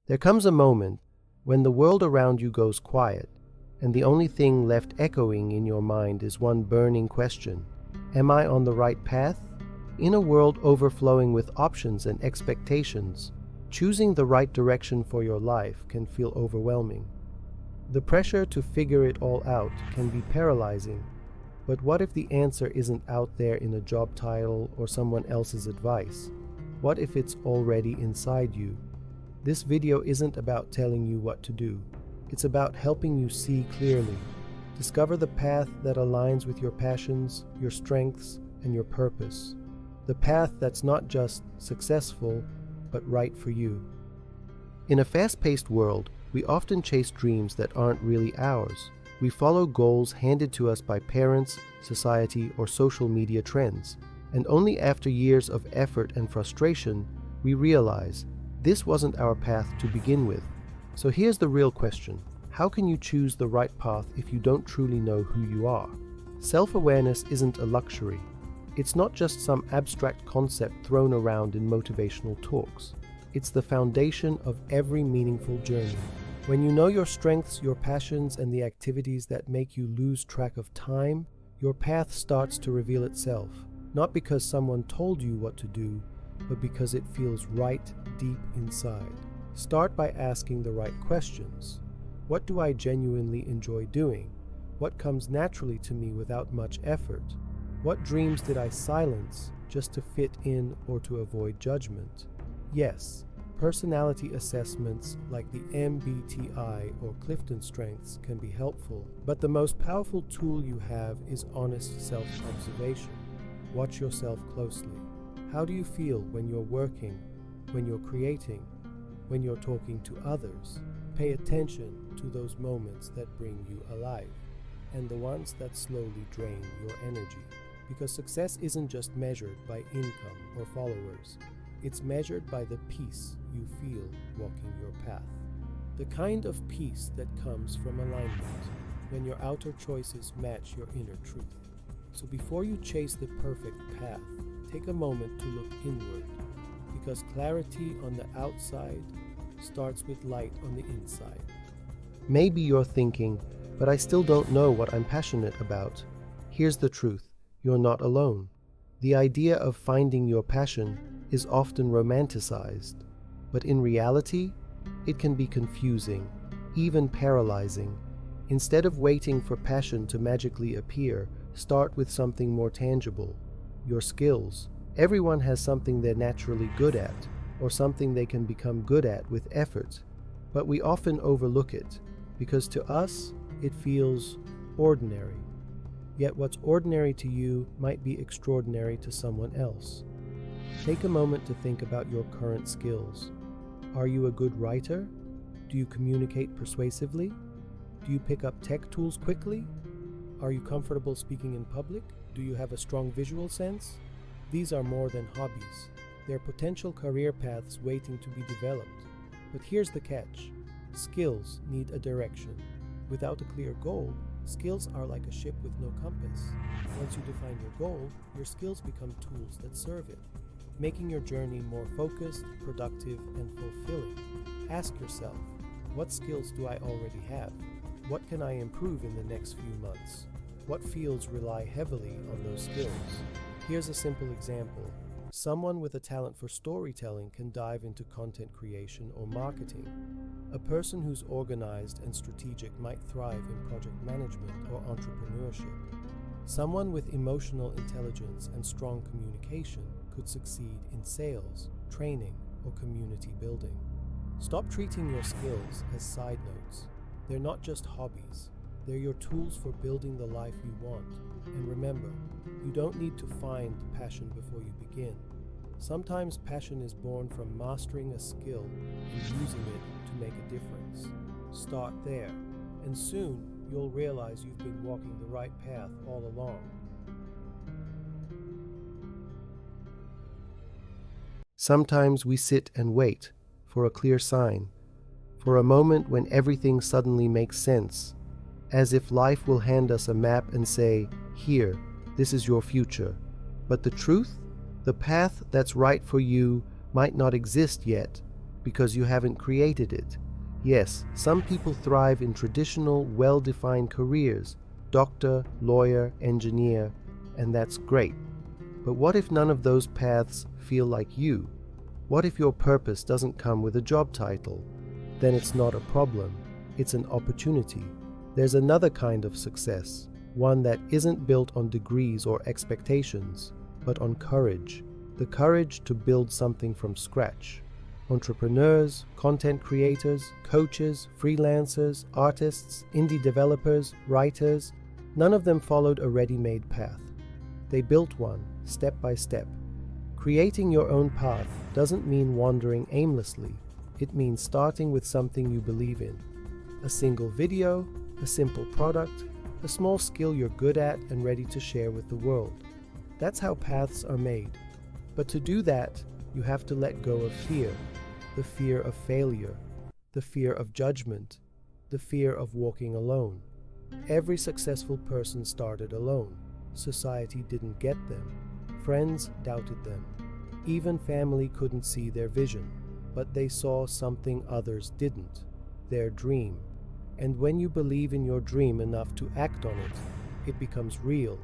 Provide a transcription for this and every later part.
There comes a moment when the world around you goes quiet, and the only thing left echoing in your mind is one burning question: am I on the right path? In a world overflowing with options and expectations, choosing the right direction for your life can feel overwhelming. The pressure to figure it all out can be paralyzing, but what if the answer isn't out there in a job title or someone else's advice? What if it's already inside you? This video isn't about telling you what to do. It's about helping you see clearly. Discover the path that aligns with your passions, your strengths, and your purpose. The path that's not just successful, but right for you. In a fast-paced world, we often chase dreams that aren't really ours. We follow goals handed to us by parents, society, or social media trends. And only after years of effort and frustration, we realize this wasn't our path to begin with. So here's the real question: how can you choose the right path if you don't truly know who you are? Self-awareness isn't a luxury. It's not just some abstract concept thrown around in motivational talks. It's the foundation of every meaningful journey. When you know your strengths, your passions, and the activities that make you lose track of time, your path starts to reveal itself, not because someone told you what to do, but because it feels right deep inside. Start by asking the right questions. What do I genuinely enjoy doing? What comes naturally to me without much effort? What dreams did I silence just to fit in or to avoid judgment? Yes, personality assessments like the MBTI or Clifton Strengths can be helpful, but the most powerful tool you have is honest self-observation. Watch yourself closely. How do you feel when you're working, when you're creating, when you're talking to others? Pay attention to those moments that bring you alive, and the ones that slowly drain your energy. Because success isn't just measured by income or followers, it's measured by the peace you feel walking your path. The kind of peace that comes from alignment, when your outer choices match your inner truth. So before you chase the perfect path, take a moment to look inward, because clarity on the outside starts with light on the inside. Maybe you're thinking, but I still don't know what I'm passionate about. Here's the truth: you're not alone. The idea of finding your passion is often romanticized, but in reality, it can be confusing, even paralyzing. Instead of waiting for passion to magically appear, start with something more tangible: your skills. Everyone has something they're naturally good at, or something they can become good at with effort, but we often overlook it, because to us, it feels ordinary. Yet what's ordinary to you might be extraordinary to someone else. Take a moment to think about your current skills. Are you a good writer? Do you communicate persuasively? Do you pick up tech tools quickly? Are you comfortable speaking in public? Do you have a strong visual sense? These are more than hobbies. They're potential career paths waiting to be developed. But here's the catch: skills need a direction. Without a clear goal, skills are like a ship with no compass. Once you define your goal, your skills become tools that serve it, making your journey more focused, productive, and fulfilling. Ask yourself, what skills do I already have? What can I improve in the next few months? What fields rely heavily on those skills? Here's a simple example. Someone with a talent for storytelling can dive into content creation or marketing. A person who's organized and strategic might thrive in project management or entrepreneurship. Someone with emotional intelligence and strong communication could succeed in sales, training, or community building. Stop treating your skills as side notes. They're not just hobbies. They're your tools for building the life you want. And remember, you don't need to find passion before you begin. Sometimes passion is born from mastering a skill and using it to make a difference. Start there, and soon you'll realize you've been walking the right path all along. Sometimes we sit and wait for a clear sign, for a moment when everything suddenly makes sense, as if life will hand us a map and say, "Here, this is your future." But the truth? The path that's right for you might not exist yet, because you haven't created it. Yes, some people thrive in traditional, well-defined careers, doctor, lawyer, engineer, and that's great. But what if none of those paths feel like you? What if your purpose doesn't come with a job title? Then it's not a problem, it's an opportunity. There's another kind of success, one that isn't built on degrees or expectations, but on courage. The courage to build something from scratch. Entrepreneurs, content creators, coaches, freelancers, artists, indie developers, writers, none of them followed a ready-made path. They built one, step by step. Creating your own path doesn't mean wandering aimlessly. It means starting with something you believe in. A single video, a simple product, a small skill you're good at and ready to share with the world. That's how paths are made. But to do that, you have to let go of fear. The fear of failure, the fear of judgment, the fear of walking alone. Every successful person started alone. Society didn't get them. Friends doubted them. Even family couldn't see their vision, but they saw something others didn't, their dream. And when you believe in your dream enough to act on it, it becomes real.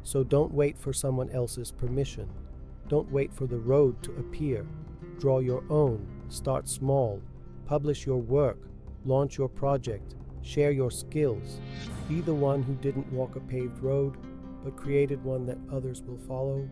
So don't wait for someone else's permission. Don't wait for the road to appear. Draw your own, start small, publish your work, launch your project, share your skills. Be the one who didn't walk a paved road, but created one that others will follow.